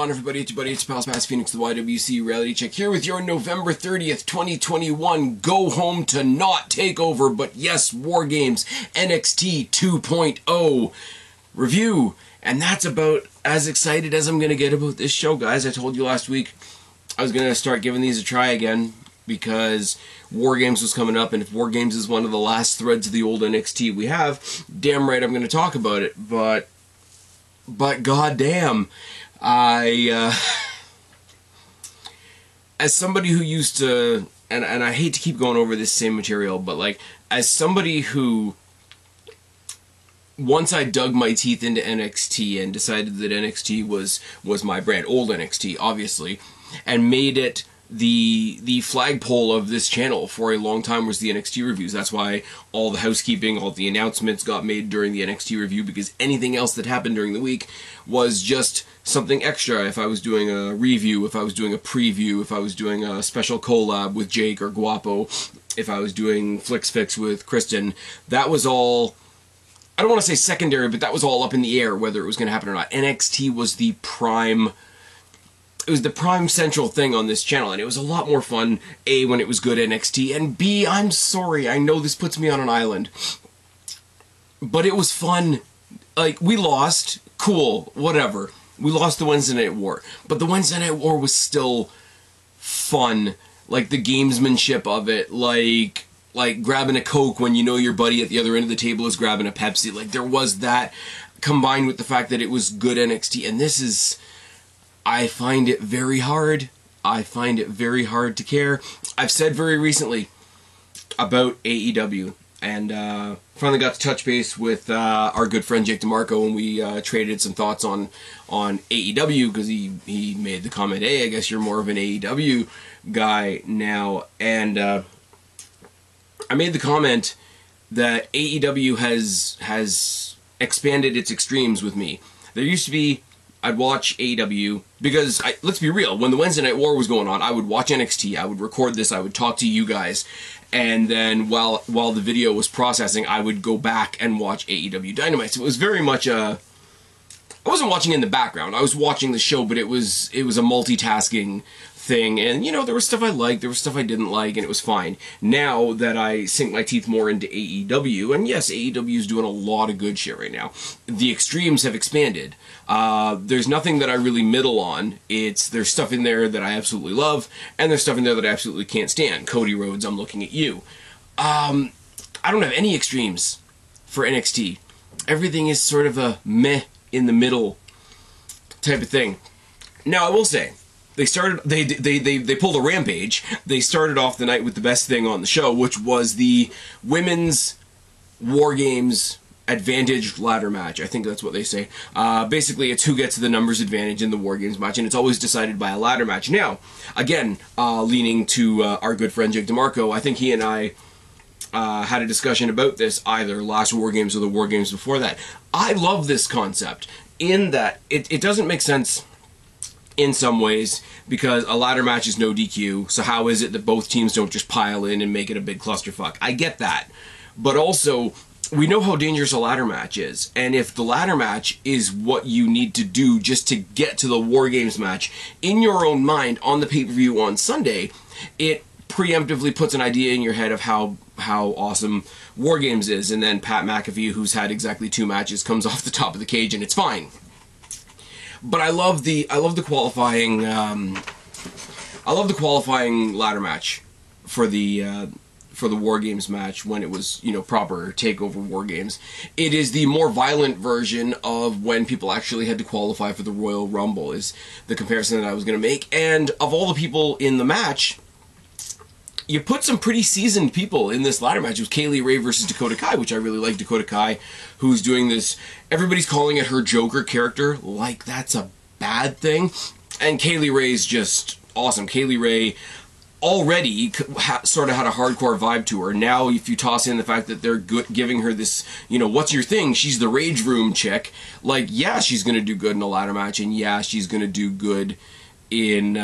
on, everybody? It's your buddy, it's Spaz, Phoenix, the YWC Reality Check, here with your November 30th, 2021 Go Home to Not Takeover, but yes, War Games NXT 2.0 review. And that's about as excited as I'm going to get about this show, guys. I told you last week I was going to start giving these a try again because War Games was coming up, and if War Games is one of the last threads of the old NXT we have, damn right I'm going to talk about it. But goddamn, as somebody who used to, and I hate to keep going over this same material, but like, as somebody who, once I dug my teeth into NXT and decided that NXT was my brand, old NXT, obviously, and made it the flagpole of this channel for a long time was the NXT reviews. That's why all the housekeeping, all the announcements got made during the NXT review, because anything else that happened during the week was just something extra. If I was doing a review, if I was doing a preview, if I was doing a special collab with Jake or Guapo, if I was doing Flicks Fix with Kristen, that was all, I don't want to say secondary, but that was all up in the air whether it was going to happen or not. NXT was the prime, it was the prime central thing on this channel, and it was a lot more fun, A, when it was good NXT, and B, I'm sorry, I know this puts me on an island, but it was fun. Like, we lost, cool, whatever. We lost the Wednesday Night War, but the Wednesday Night War was still fun. Like, the gamesmanship of it, like grabbing a Coke when you know your buddy at the other end of the table is grabbing a Pepsi. Like, there was that, combined with the fact that it was good NXT, and this is, I find it very hard. I find it very hard to care. I've said very recently about AEW, and finally got to touch base with our good friend Jake DeMarco, and we traded some thoughts on AEW, because he made the comment, hey, I guess you're more of an AEW guy now, and I made the comment that AEW has expanded its extremes with me. There used to be, I'd watch AEW, because, let's be real, when the Wednesday Night War was going on, I would watch NXT, I would record this, I would talk to you guys, and then while the video was processing, I would go back and watch AEW Dynamite. So it was very much I wasn't watching in the background, I was watching the show, but it was a multitasking thing, and, you know, there was stuff I liked, there was stuff I didn't like, and it was fine. Now that I sink my teeth more into AEW, and yes, AEW is doing a lot of good shit right now, the extremes have expanded. There's nothing that I really middle on. There's stuff in there that I absolutely love, and there's stuff in there that I absolutely can't stand. Cody Rhodes, I'm looking at you. I don't have any extremes for NXT. Everything is sort of a meh in the middle type of thing. Now, I will say, they pulled a rampage. They started off the night with the best thing on the show, which was the women's War Games advantage ladder match. I think that's what they say. Basically, it's who gets the numbers advantage in the War Games match, and it's always decided by a ladder match. Now, again, leaning to our good friend Jake DeMarco, I think he and I had a discussion about this either last War Games or the War Games before that. I love this concept in that it doesn't make sense in some ways, because a ladder match is no DQ, so how is it that both teams don't just pile in and make it a big clusterfuck? I get that. But also, we know how dangerous a ladder match is, and if the ladder match is what you need to do just to get to the War Games match in your own mind on the pay-per-view on Sunday, it preemptively puts an idea in your head of how awesome War Games is, and then Pat McAfee, who's had exactly 2 matches, comes off the top of the cage and it's fine. But I love the qualifying ladder match for the War Games match when it was, you know, proper takeover War Games. It is the more violent version of when people actually had to qualify for the Royal Rumble, is the comparison that I was going to make. And of all the people in the match, you put some pretty seasoned people in this ladder match. It was Kaylee Ray versus Dakota Kai, which I really like. Dakota Kai, who's doing this, everybody's calling it her Joker character, like that's a bad thing. And Kaylee Ray's just awesome. Kaylee Ray already sort of had a hardcore vibe to her. Now, if you toss in the fact that they're giving her this, you know, what's your thing? She's the Rage Room chick. Like, yeah, she's going to do good in a ladder match, and yeah, she's going to do good in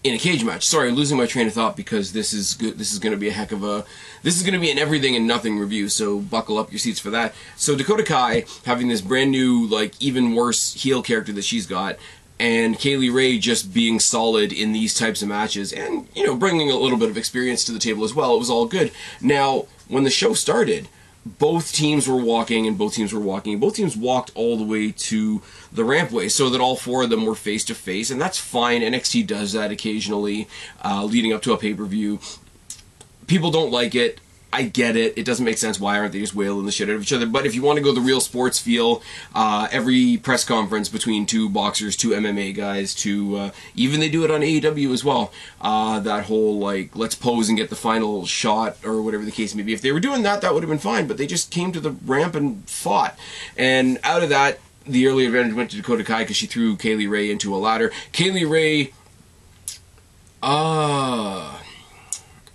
in a cage match. Sorry, I'm losing my train of thought because this is good. This is going to be a heck of a... This is going to be an everything and nothing review, so buckle up your seats for that. So Dakota Kai having this brand new, like, even worse heel character that she's got, and Kaylee Ray just being solid in these types of matches, and, you know, bringing a little bit of experience to the table as well. It was all good. Now, when the show started, both teams were walking, and both teams were walking. Both teams walked all the way to the rampway, so that all four of them were face-to-face, and that's fine. NXT does that occasionally, leading up to a pay-per-view. People don't like it. I get it. It doesn't make sense. Why aren't they just wailing the shit out of each other? But if you want to go the real sports feel, every press conference between two boxers, two MMA guys, even they do it on AEW as well. That whole, like, let's pose and get the final shot, or whatever the case may be. If they were doing that, that would have been fine. But they just came to the ramp and fought. And out of that, the early advantage went to Dakota Kai because she threw Kaylee Ray into a ladder. Kaylee Ray...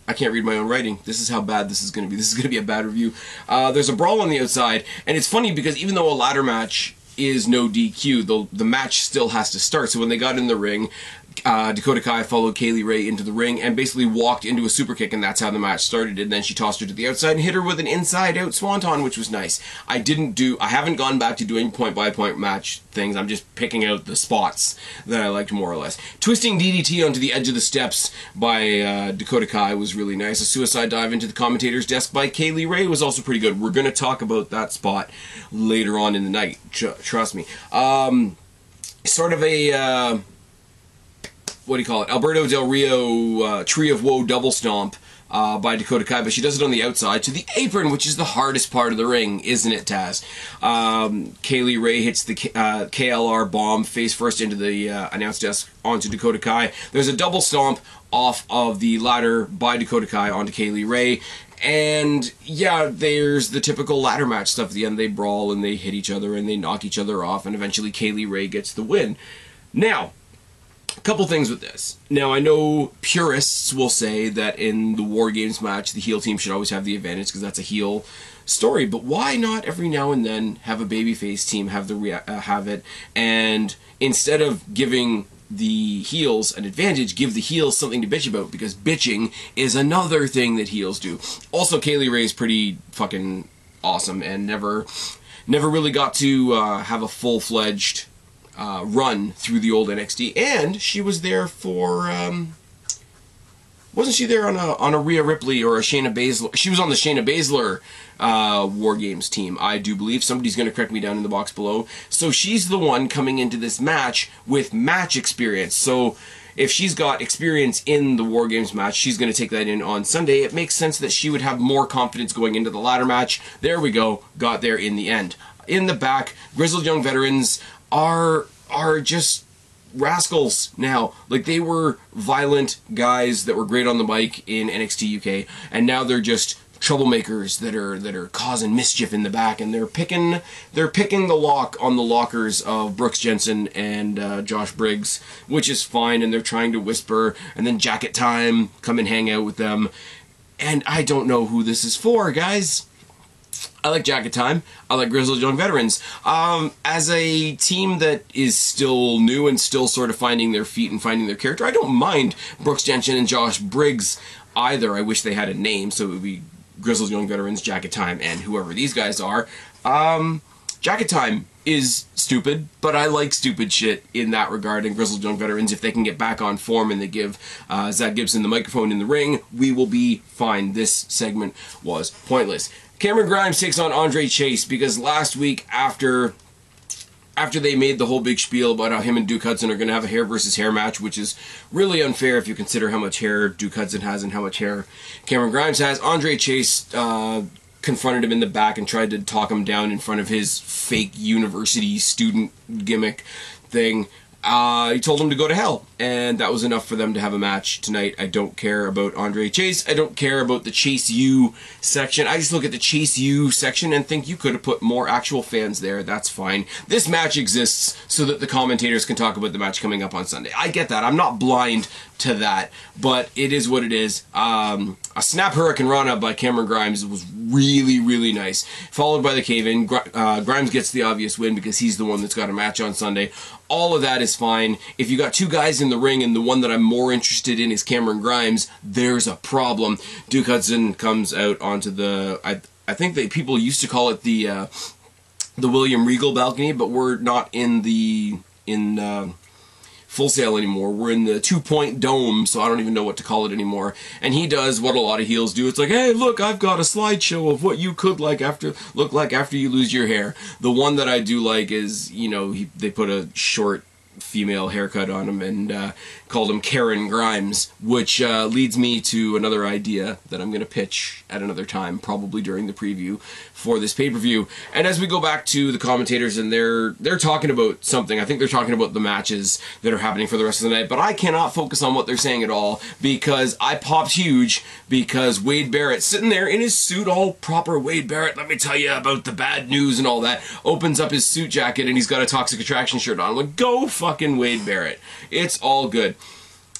I can't read my own writing. This is how bad this is going to be. This is going to be a bad review. There's a brawl on the outside, and it's funny because even though a ladder match is no DQ, the match still has to start. So when they got in the ring, Dakota Kai followed Kaylee Ray into the ring and basically walked into a super kick, and that's how the match started. And then she tossed her to the outside and hit her with an inside-out swanton, which was nice. I haven't gone back to doing point-by-point match things. I'm just picking out the spots that I liked more or less. Twisting DDT onto the edge of the steps by Dakota Kai was really nice. A suicide dive into the commentator's desk by Kaylee Ray was also pretty good. We're going to talk about that spot later on in the night. Trust me. Sort of a... what do you call it? Alberto Del Rio Tree of Woe double stomp by Dakota Kai, but she does it on the outside to the apron, which is the hardest part of the ring, isn't it, Taz? Kaylee Ray hits the KLR bomb face first into the announce desk onto Dakota Kai. There's a double stomp off of the ladder by Dakota Kai onto Kaylee Ray. And yeah, there's the typical ladder match stuff at the end. They brawl and they hit each other and they knock each other off, and eventually Kaylee Ray gets the win. Now, a couple things with this. Now, I know purists will say that in the War Games match, the heel team should always have the advantage because that's a heel story. But why not every now and then have a babyface team have it, and instead of giving the heels an advantage, give the heels something to bitch about, because bitching is another thing that heels do. Also, Kaylee Ray is pretty fucking awesome and never really got to have a full-fledged run through the old NXT, and she was there for wasn't she there on a Rhea Ripley or a Shayna Baszler? She was on the Shayna Baszler War Games team, I do believe. Somebody's going to correct me down in the box below. So she's the one coming into this match with match experience. So if she's got experience in the War Games match, she's going to take that in on Sunday. It makes sense that she would have more confidence going into the ladder match. There we go. Got there in the end. In the back, grizzled young veterans are just rascals now. Like, they were violent guys that were great on the mic in NXT UK, and now they're just troublemakers that are causing mischief in the back, and they're picking the lock on the lockers of Brooks Jensen and Josh Briggs, which is fine, and they're trying to whisper, and then Jacket Time come and hang out with them, and I don't know who this is for, guys. I like Jacket Time. I like Grizzled Young Veterans. As a team that is still new and still sort of finding their feet and finding their character, I don't mind Brooks Jensen and Josh Briggs either. I wish they had a name, so it would be Grizzled Young Veterans, Jacket Time, and whoever these guys are. Jacket Time is stupid, but I like stupid shit in that regard. And Grizzled Young Veterans, if they can get back on form and they give Zach Gibson the microphone in the ring, we will be fine. This segment was pointless. Cameron Grimes takes on Andre Chase because last week, after they made the whole big spiel about how him and Duke Hudson are going to have a hair versus hair match, which is really unfair if you consider how much hair Duke Hudson has and how much hair Cameron Grimes has, Andre Chase confronted him in the back and tried to talk him down in front of his fake university student gimmick thing. He told him to go to hell, and that was enough for them to have a match tonight. I don't care about Andre Chase. I don't care about the Chase U section. I just look at the Chase U section and think you could have put more actual fans there. That's fine. This match exists so that the commentators can talk about the match coming up on Sunday. I get that. I'm not blind to that, but it is what it is. A Snap Hurricane Rana by Cameron Grimes was really, really nice. Followed by the Cave-In. Grimes gets the obvious win because he's the one that's got a match on Sunday. All of that is fine. If you got two guys in the ring and the one that I'm more interested in is Cameron Grimes, there's a problem. Duke Hudson comes out onto the... I think that people used to call it the William Regal balcony, but we're not in Full Sail anymore. We're in the 2-point dome, so I don't even know what to call it anymore. And he does what a lot of heels do. It's like, hey, look, I've got a slideshow of what you could look like after you lose your hair. The one that I do like is, you know, they put a short female haircut on him and called him Karen Grimes, which leads me to another idea that I'm going to pitch at another time, probably during the preview for this pay-per-view. And as we go back to the commentators, and they're talking about something, I think they're talking about the matches that are happening for the rest of the night, but I cannot focus on what they're saying at all because I popped huge because Wade Barrett, sitting there in his suit, all proper Wade Barrett, let me tell you about the bad news and all that, opens up his suit jacket and he's got a Toxic Attraction shirt on. I'm like, go fucking Wade Barrett. It's all good.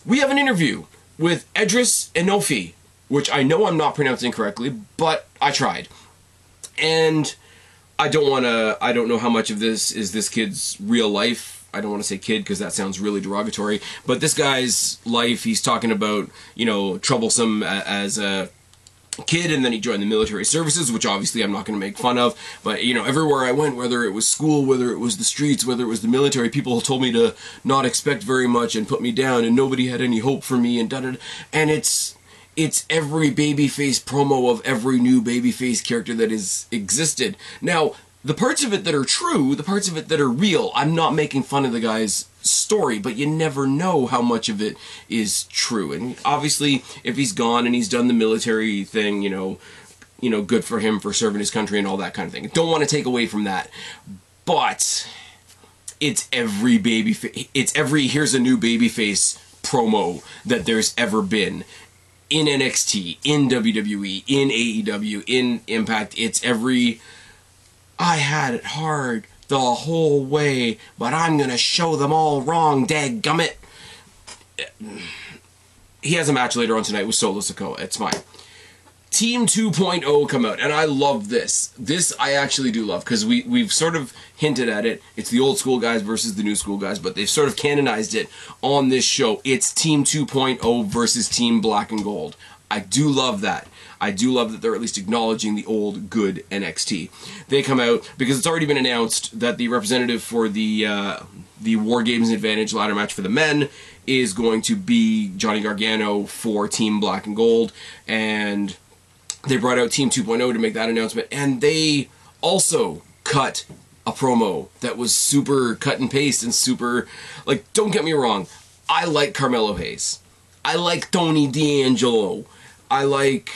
We have an interview with Edris Enofi, which I know I'm not pronouncing correctly, but I tried. And I don't know how much of this is this kid's real life. I don't want to say kid because that sounds really derogatory, but this guy's life, he's talking about, you know, troublesome as a kid, and then he joined the military services, which obviously I'm not going to make fun of, but, you know, everywhere I went, whether it was school, whether it was the streets, whether it was the military, people told me to not expect very much and put me down, and nobody had any hope for me, and da-da-da. And it's every babyface promo of every new babyface character that has existed. Now, the parts of it that are true, the parts of it that are real, I'm not making fun of the guy's story, but you never know how much of it is true. And obviously, if he's gone and he's done the military thing, you know, good for him for serving his country and all that kind of thing. Don't want to take away from that, but it's every here's a new babyface promo that there's ever been in NXT, in WWE, in AEW, in Impact. It's every I had it hard the whole way, but I'm gonna show them all wrong, dadgummit. He has a match later on tonight with Solo Sikoa. It's fine. Team 2.0 come out, and I love this. This I actually do love, because we've sort of hinted at it. It's the old school guys versus the new school guys, but they've sort of canonized it on this show. It's Team 2.0 versus Team Black and Gold. I do love that. I do love that they're at least acknowledging the old, good NXT. They come out, because it's already been announced that the representative for the War Games Advantage ladder match for the men is going to be Johnny Gargano for Team Black and Gold, and they brought out Team 2.0 to make that announcement, and they also cut a promo that was super cut and paste and super, like, don't get me wrong, I like Carmelo Hayes. I like Tony D'Angelo. I like,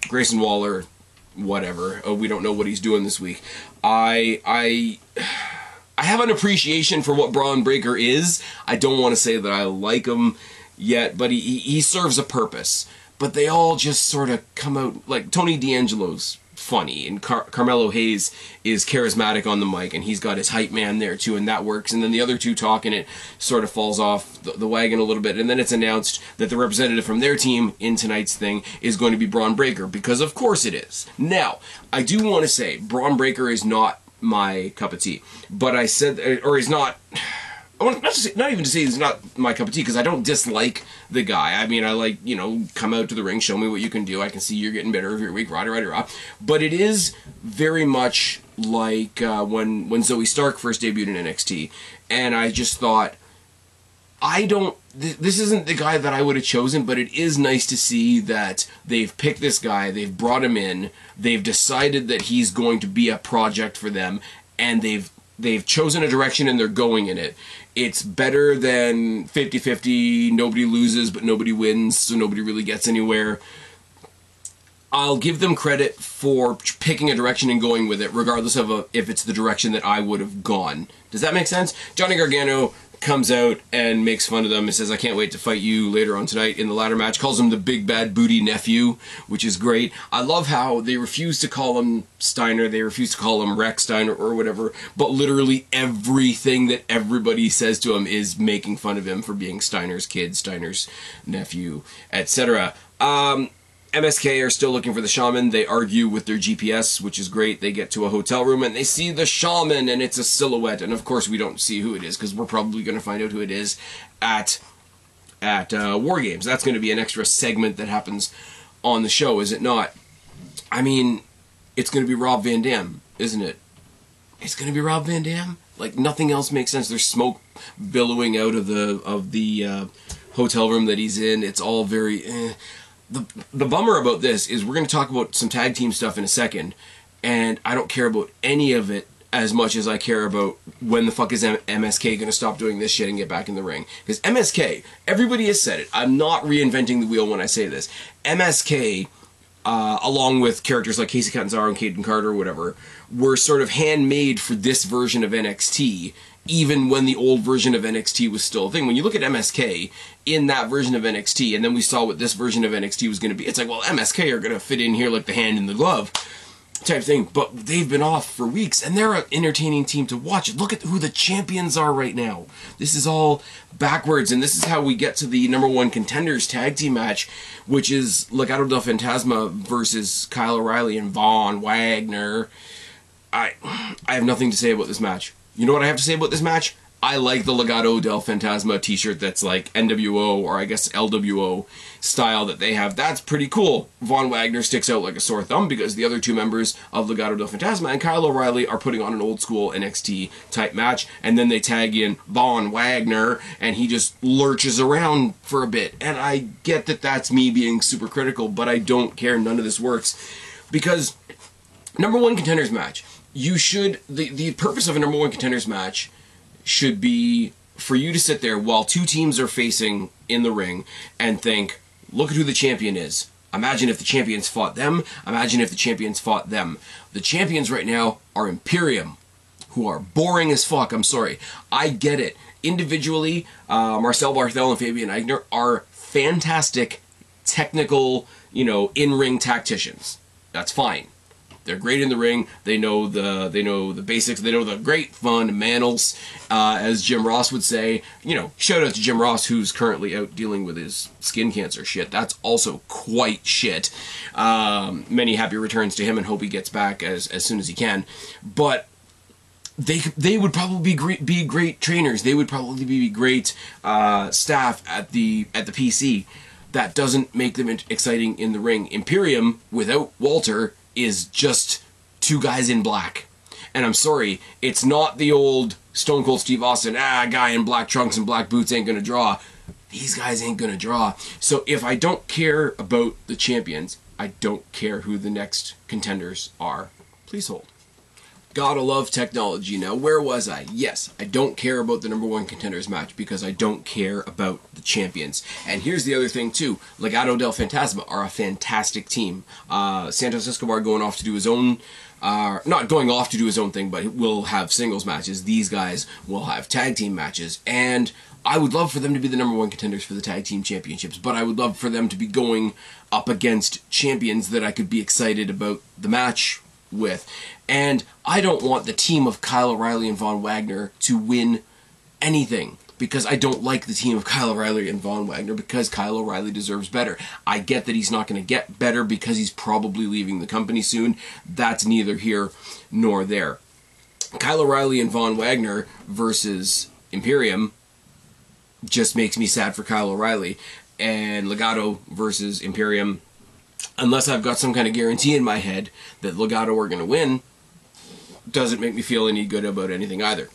Grayson Waller, whatever. We don't know what he's doing this week. I have an appreciation for what Braun Breaker is. I don't want to say that I like him yet, but he serves a purpose. But they all just sort of come out, like, Tony D'Angelo's funny, and Carmelo Hayes is charismatic on the mic, and he's got his hype man there too, and that works. And then the other two talk, and it sort of falls off the wagon a little bit, and then it's announced that the representative from their team in tonight's thing is going to be Braun Breaker, because of course it is. Now, I do want to say, Braun Breaker is not my cup of tea, but I said, or he's not... I want not even to say he's not my cup of tea, because I don't dislike the guy. I mean, I like, you know, come out to the ring, show me what you can do. I can see you're getting better every week, rah. But it is very much like when Zoe Stark first debuted in NXT, and I just thought, this isn't the guy that I would have chosen, but it is nice to see that they've picked this guy, they've brought him in, they've decided that he's going to be a project for them, and they've chosen a direction and they're going in it. It's better than 50-50, nobody loses but nobody wins, so nobody really gets anywhere. I'll give them credit for picking a direction and going with it, regardless of if it's the direction that I would have gone. Does that make sense? Johnny Gargano comes out and makes fun of them and says, I can't wait to fight you later on tonight in the ladder match. Calls him the big bad booty nephew, which is great. I love how they refuse to call him Steiner, they refuse to call him Rex Steiner or whatever, but literally everything that everybody says to him is making fun of him for being Steiner's kid, Steiner's nephew, etc. MSK are still looking for the shaman. They argue with their GPS, which is great. They get to a hotel room and they see the shaman and it's a silhouette. And of course we don't see who it is because we're probably going to find out who it is at War Games. That's going to be an extra segment that happens on the show, is it not? I mean, it's going to be Rob Van Dam, isn't it? It's going to be Rob Van Dam? Like, nothing else makes sense. There's smoke billowing out of the hotel room that he's in. It's all very... The bummer about this is we're going to talk about some tag team stuff in a second, and I don't care about any of it as much as I care about when the fuck is MSK going to stop doing this shit and get back in the ring. Because MSK, everybody has said it. I'm not reinventing the wheel when I say this. MSK, along with characters like Casey Catanzaro and Caden Carter or whatever, were sort of handmade for this version of NXT, even when the old version of NXT was still a thing. When you look at MSK in that version of NXT, and then we saw what this version of NXT was going to be, it's like, well, MSK are going to fit in here like the hand in the glove type thing. But they've been off for weeks, and they're an entertaining team to watch. Look at who the champions are right now. This is all backwards, and this is how we get to the #1 contenders tag team match, which is Legado del Fantasma versus Kyle O'Reilly and Von Wagner. I have nothing to say about this match. You know what I have to say about this match? I like the Legado del Fantasma t-shirt that's like NWO, or I guess LWO style that they have. That's pretty cool. Von Wagner sticks out like a sore thumb because the other two members of Legado del Fantasma and Kyle O'Reilly are putting on an old school NXT type match, and then they tag in Von Wagner and he just lurches around for a bit. And I get that that's me being super critical, but I don't care. None of this works. Because #1 contenders match, you should, the purpose of a #1 contenders match should be for you to sit there while two teams are facing in the ring and think, look at who the champion is. Imagine if the champions fought them. Imagine if the champions fought them. The champions right now are Imperium, who are boring as fuck. I'm sorry. I get it. Individually, Marcel Barthel and Fabian Aichner are fantastic technical, in-ring tacticians. That's fine. They're great in the ring. They know the basics. They know the great fundamentals, as Jim Ross would say. Shout out to Jim Ross, who's currently out dealing with his skin cancer shit. That's also quite shit. Many happy returns to him, and hope he gets back as soon as he can. But they would probably be great trainers. They would probably be great staff at the PC. That doesn't make them exciting in the ring. Imperium without Walter is just two guys in black. And I'm sorry, it's not the old Stone Cold Steve Austin, a guy in black trunks and black boots ain't gonna draw. These guys ain't gonna draw. So if I don't care about the champions, I don't care who the next contenders are. Please hold. Gotta love technology. Now, where was I? Yes, I don't care about the #1 contenders match because I don't care about the champions. And here's the other thing too. Legado del Fantasma are a fantastic team. Santos Escobar going off to do his own, not going off to do his own thing, but will have singles matches. These guys will have tag team matches. And I would love for them to be the #1 contenders for the tag team championships, but I would love for them to be going up against champions that I could be excited about the match with. And I don't want the team of Kyle O'Reilly and Von Wagner to win anything, because I don't like the team of Kyle O'Reilly and Von Wagner, because Kyle O'Reilly deserves better. I get that he's not going to get better because he's probably leaving the company soon. That's neither here nor there. Kyle O'Reilly and Von Wagner versus Imperium just makes me sad for Kyle O'Reilly. And Legado versus Imperium, unless I've got some kind of guarantee in my head that Legado are going to win, doesn't make me feel any good about anything either.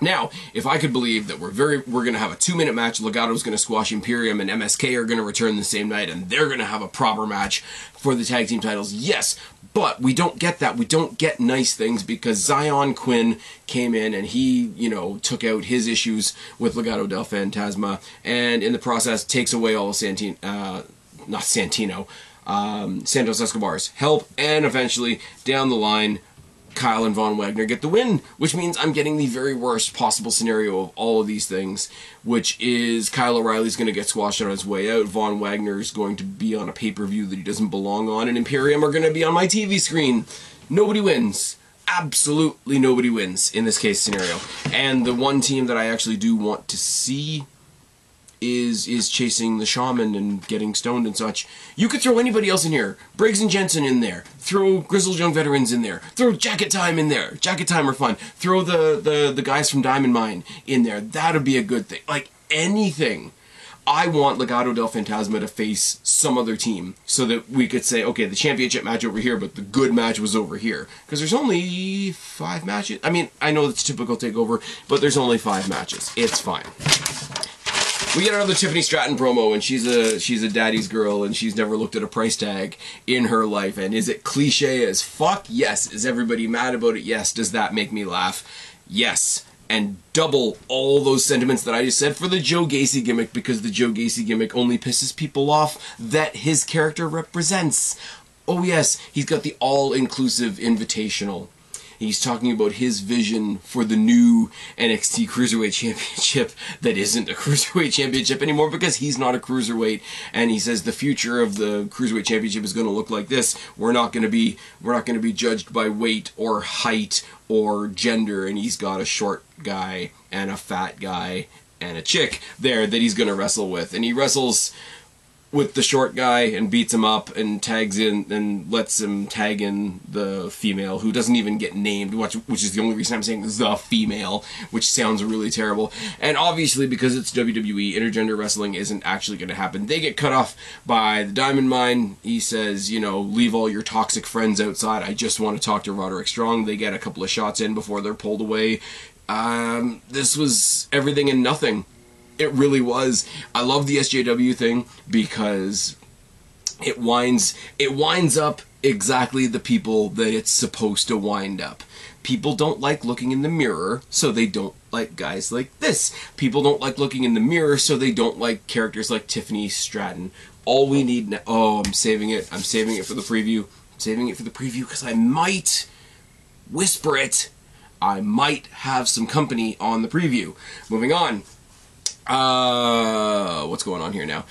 Now, if I could believe that we're going to have a 2-minute match, Legado's going to squash Imperium, and MSK are going to return the same night, and they're going to have a proper match for the tag team titles, yes, but we don't get that. We don't get nice things because Zion Quinn came in and he, took out his issues with Legado del Fantasma, and in the process takes away all of Santos Escobar's help, and eventually, down the line, Kyle and Von Wagner get the win, which means I'm getting the very worst possible scenario of all of these things, which is Kyle O'Reilly's going to get squashed on his way out, Von Wagner's going to be on a pay-per-view that he doesn't belong on, and Imperium are going to be on my TV screen. Nobody wins. Absolutely nobody wins in this case scenario. And the one team that I actually do want to see is chasing the Shaman and getting stoned and such. You could throw anybody else in here. Briggs and Jensen in there. Throw Grizzled Young Veterans in there. Throw Jacket Time in there. Jacket Time are fun. Throw the guys from Diamond Mine in there. That'd be a good thing. Like, anything. I want Legado del Fantasma to face some other team so that we could say, okay, the championship match over here, but the good match was over here. Because there's only 5 matches. I mean, I know it's typical TakeOver, but there's only 5 matches. It's fine. We get another Tiffany Stratton promo, and she's a daddy's girl, and she's never looked at a price tag in her life. And is it cliche as fuck? Yes. Is everybody mad about it? Yes. Does that make me laugh? Yes. And double all those sentiments that I just said for the Joe Gacy gimmick, because the Joe Gacy gimmick only pisses people off that his character represents. Oh yes, he's got the all-inclusive invitational. He's talking about his vision for the new NXT Cruiserweight Championship that isn't a Cruiserweight Championship anymore because he's not a Cruiserweight, and he says the future of the Cruiserweight Championship is going to look like this. We're not going to be judged by weight or height or gender, and he's got a short guy and a fat guy and a chick there that he's going to wrestle with, and he wrestles with the short guy and beats him up and tags in and lets him tag in the female who doesn't even get named, which is the only reason I'm saying the female, which sounds really terrible. And obviously, because it's WWE, intergender wrestling isn't actually going to happen. They get cut off by the Diamond Mine. He says, you know, leave all your toxic friends outside. I just want to talk to Roderick Strong. They get a couple of shots in before they're pulled away. This was everything and nothing. It really was. I love the SJW thing because it winds up exactly the people that it's supposed to wind up. People don't like looking in the mirror, so they don't like guys like this. People don't like looking in the mirror, so they don't like characters like Tiffany Stratton. All we need now... Oh, I'm saving it. I'm saving it for the preview. I'm saving it for the preview because I might whisper it. I might have some company on the preview. Moving on. What's going on here now?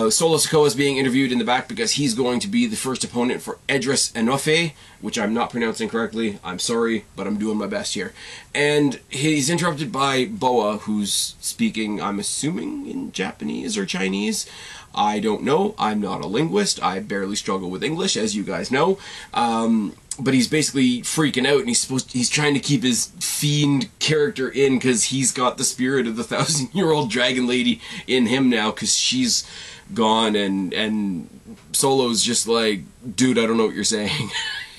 Solo Sikoa is being interviewed in the back because he's going to be the first opponent for Edris Enofe, which I'm not pronouncing correctly. I'm sorry, but I'm doing my best here. And he's interrupted by Boa, who's speaking, I'm assuming, in Japanese or Chinese. I don't know. I'm not a linguist. I barely struggle with English, as you guys know. But he's basically freaking out, and he's trying to keep his fiend character in because he's got the spirit of the 1,000-year-old dragon lady in him now because she's gone, and Solo's just like, dude, I don't know what you're saying.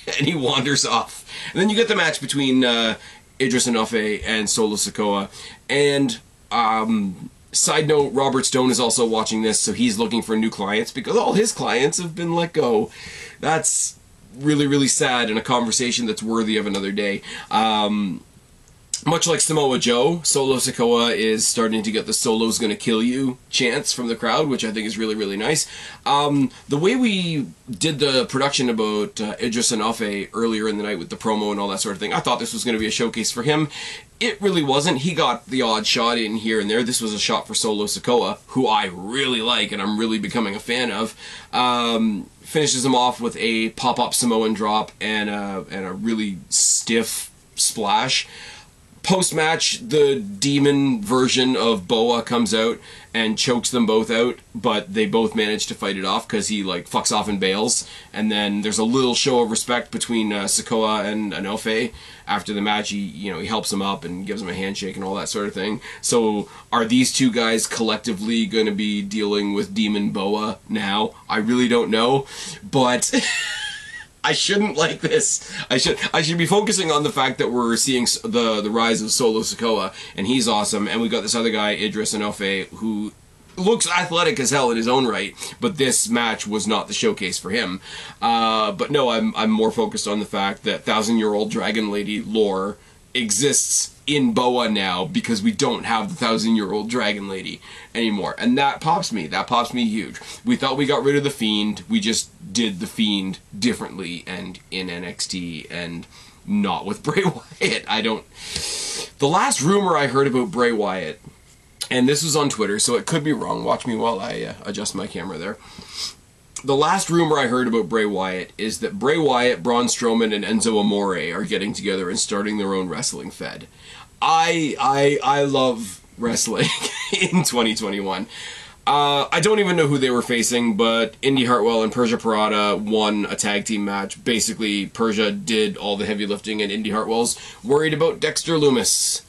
And he wanders off. And then you get the match between Idris Enofe and Solo Sikoa. And side note, Robert Stone is also watching this, so he's looking for new clients because all his clients have been let go. That's really, really sad, and a conversation that's worthy of another day. Much like Samoa Joe, Solo Sikoa is starting to get the "Solo's gonna kill you" chants from the crowd, which I think is really, really nice. The way we did the production about Idris Enofe earlier in the night with the promo and all that sort of thing, I thought this was going to be a showcase for him. It really wasn't. He got the odd shot in here and there. This was a shot for Solo Sikoa, who I really like and I'm really becoming a fan of. Finishes him off with a pop-up Samoan drop and a really stiff splash. Post-match, the demon version of Boa comes out and chokes them both out, but they both manage to fight it off because he like fucks off and bails. And then there's a little show of respect between Sikoa and Enofe. After the match, he helps him up and gives him a handshake and all that sort of thing. So are these two guys collectively going to be dealing with Demon Boa now? I really don't know, but I shouldn't like this. I should be focusing on the fact that we're seeing the rise of Solo Sikoa, and he's awesome. And we got this other guy, Idris Enofe, who looks athletic as hell in his own right, but this match was not the showcase for him. But no, I'm more focused on the fact that 1,000-year-old Dragon Lady lore exists in Boa now because we don't have the 1,000-year-old Dragon Lady anymore. And that pops me. That pops me huge. We thought we got rid of the Fiend. We just did the Fiend differently and in NXT. And not with Bray Wyatt. The last rumor I heard about Bray Wyatt, and this was on Twitter, so it could be wrong. Watch me while I adjust my camera there. The last rumor I heard about Bray Wyatt is that Bray Wyatt, Braun Strowman, and Enzo Amore are getting together and starting their own wrestling fed. I love wrestling in 2021. I don't even know who they were facing, but Indy Hartwell and Persia Pirotta won a tag team match. Basically, Persia did all the heavy lifting, and Indy Hartwell's worried about Dexter Lumis.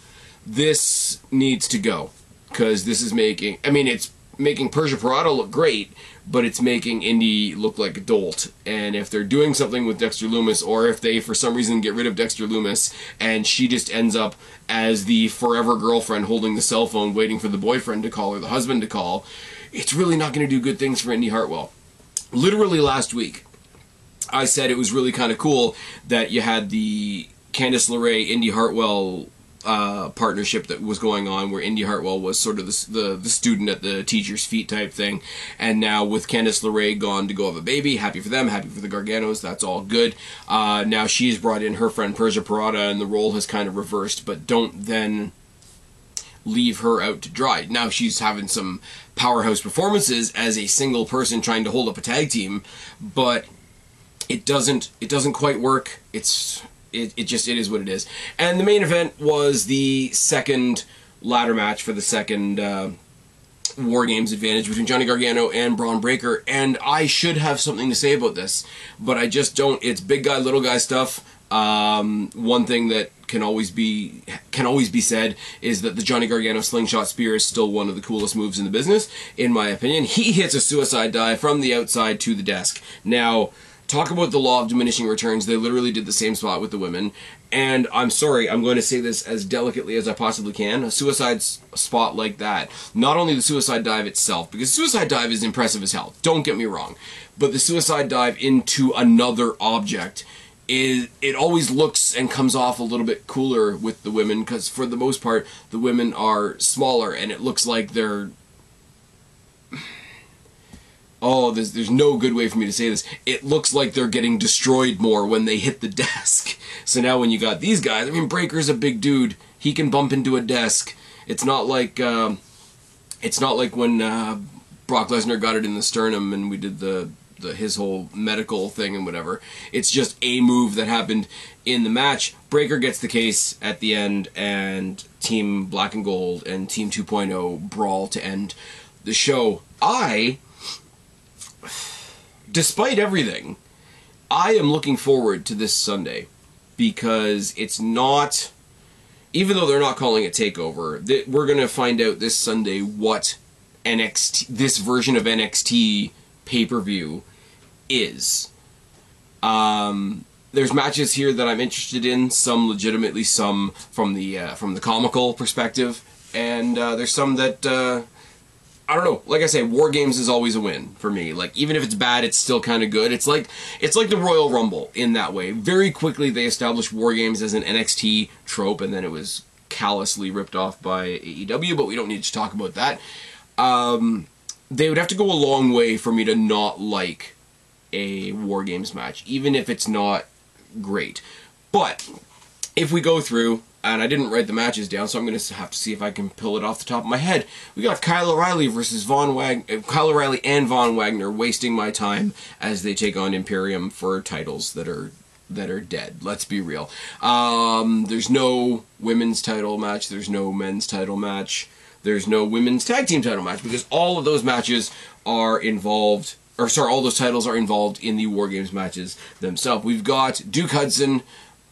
This needs to go, because this is making... I mean, it's making Persia Pirotta look great, but it's making Indy look like a dolt. And if they're doing something with Dexter Lumis, or if they, for some reason, get rid of Dexter Lumis, and she just ends up as the forever girlfriend holding the cell phone, waiting for the boyfriend to call or the husband to call, it's really not going to do good things for Indy Hartwell. Literally last week, I said it was really kind of cool that you had the Candice LeRae, Indy Hartwell partnership that was going on, where Indy Hartwell was sort of the student at the teacher's feet type thing, and now with Candice LeRae gone to go have a baby, happy for them, happy for the Garganos, that's all good. Now she's brought in her friend Persia Pirotta, and the role has kind of reversed, but don't then leave her out to dry. Now she's having some powerhouse performances as a single person trying to hold up a tag team, but it doesn't quite work. It is what it is. And the main event was the second ladder match for the second War Games advantage between Johnny Gargano and Braun Breaker, and I should have something to say about this, but I just don't. It's big guy, little guy stuff. One thing that can always be said is that the Johnny Gargano slingshot spear is still one of the coolest moves in the business, in my opinion. He hits a suicide dive from the outside to the desk. Now, talk about the law of diminishing returns. They literally did the same spot with the women. And I'm sorry, I'm going to say this as delicately as I possibly can. A suicide spot like that, not only the suicide dive itself, because suicide dive is impressive as hell, don't get me wrong, but the suicide dive into another object, it always looks and comes off a little bit cooler with the women, because for the most part, the women are smaller, and it looks like they're... Oh, there's no good way for me to say this. It looks like they're getting destroyed more when they hit the desk. So now when you got these guys, I mean, Breaker's a big dude. He can bump into a desk. It's not like when Brock Lesnar got it in the sternum and we did his whole medical thing and whatever. It's just a move that happened in the match. Breaker gets the case at the end, and Team Black and Gold and Team 2.0 brawl to end the show. Despite everything, I am looking forward to this Sunday, because it's not, even though they're not calling it TakeOver, we're going to find out this Sunday what NXT, this version of NXT pay-per-view is. There's matches here that I'm interested in, some legitimately, some from the comical perspective, and there's some that I don't know. Like I say, War Games is always a win for me. Like, even if it's bad, it's still kind of good. It's like the Royal Rumble in that way. Very quickly, they established War Games as an NXT trope, and then it was callously ripped off by AEW, but we don't need to talk about that. They would have to go a long way for me to not like a War Games match, even if it's not great. But if we go through, and I didn't write the matches down, so I'm going to have to see if I can pull it off the top of my head. We got Kyle O'Reilly versus Kyle O'Reilly and Von Wagner, wasting my time as they take on Imperium for titles that are dead. Let's be real. There's no women's title match. There's no men's title match. There's no women's tag team title match, because all of those matches are involved, or sorry, all those titles are involved in the War Games matches themselves. We've got Duke Hudson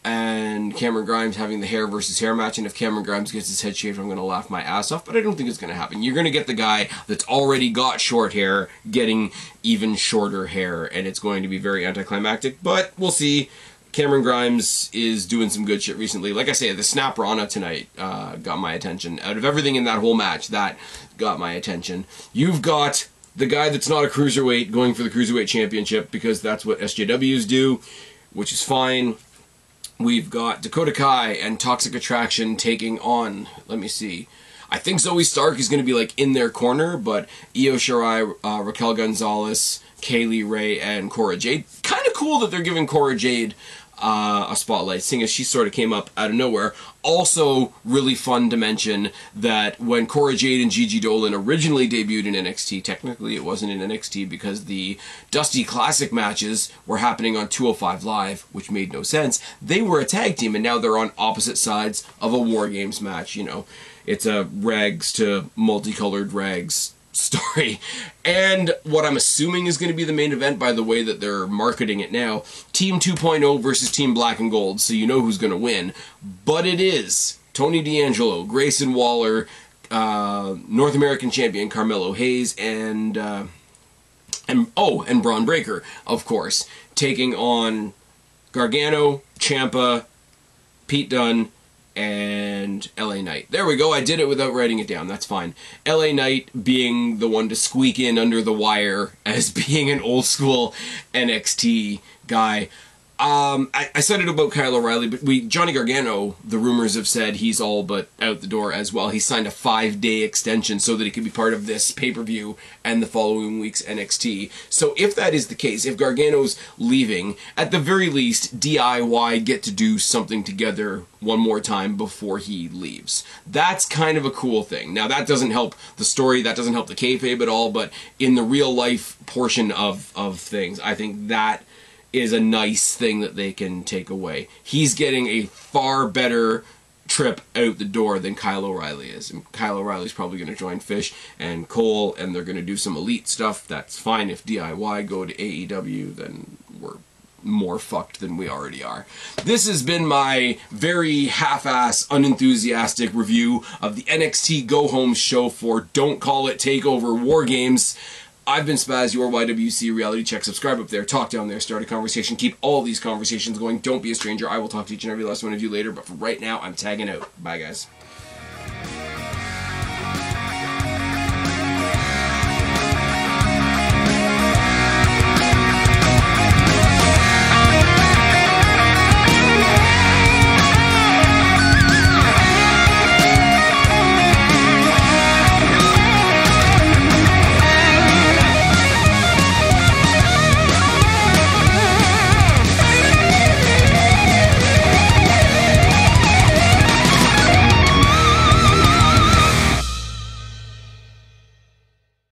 and Cameron Grimes having the hair versus hair match, and if Cameron Grimes gets his head shaved, I'm going to laugh my ass off, but I don't think it's going to happen. You're going to get the guy that's already got short hair getting even shorter hair, and it's going to be very anticlimactic, but we'll see. Cameron Grimes is doing some good shit recently. Like I say, the Snap Rana tonight got my attention. Out of everything in that whole match, that got my attention. You've got the guy that's not a cruiserweight going for the Cruiserweight Championship, because that's what SJWs do, which is fine. We've got Dakota Kai and Toxic Attraction taking on, let me see, I think Zoe Stark is going to be like in their corner, but Io Shirai, Raquel Gonzalez, Kaylee Ray, and Cora Jade. Kind of cool that they're giving Cora Jade a spotlight, seeing as she sort of came up out of nowhere. Also, really fun to mention that when Cora Jade and Gigi Dolan originally debuted in NXT, technically it wasn't in NXT because the Dusty Classic matches were happening on 205 Live, which made no sense. They were a tag team, and now they're on opposite sides of a War Games match. You know, it's a rags to multicolored rags story. And what I'm assuming is going to be the main event by the way that they're marketing it now, Team 2.0 versus Team Black and Gold, so you know who's going to win. But it is Tony D'Angelo, Grayson Waller, North American champion Carmelo Hayes, and Braun Breaker, of course, taking on Gargano, Ciampa, Pete Dunne, and LA Knight. There we go, I did it without writing it down, that's fine. LA Knight being the one to squeak in under the wire as being an old school NXT guy. I said it about Kyle O'Reilly, but Johnny Gargano, the rumors have said he's all but out the door as well. He signed a 5-day extension so that he could be part of this pay-per-view and the following week's NXT. So if that is the case, if Gargano's leaving, at the very least, DIY get to do something together one more time before he leaves. That's kind of a cool thing. Now, that doesn't help the story, that doesn't help the kayfabe at all, but in the real-life portion of things, I think that is a nice thing that they can take away. He's getting a far better trip out the door than Kyle O'Reilly is. And Kyle O'Reilly's probably going to join Fish and Cole, and they're going to do some elite stuff. That's fine. If DIY go to AEW, then we're more fucked than we already are. This has been my very half-ass, unenthusiastic review of the NXT Go Home show for Don't Call It Takeover War Games. I've been Spaz, your YWC Reality Check. Subscribe up there, talk down there, start a conversation, keep all these conversations going. Don't be a stranger. I will talk to each and every last one of you later, but for right now, I'm tagging out. Bye, guys.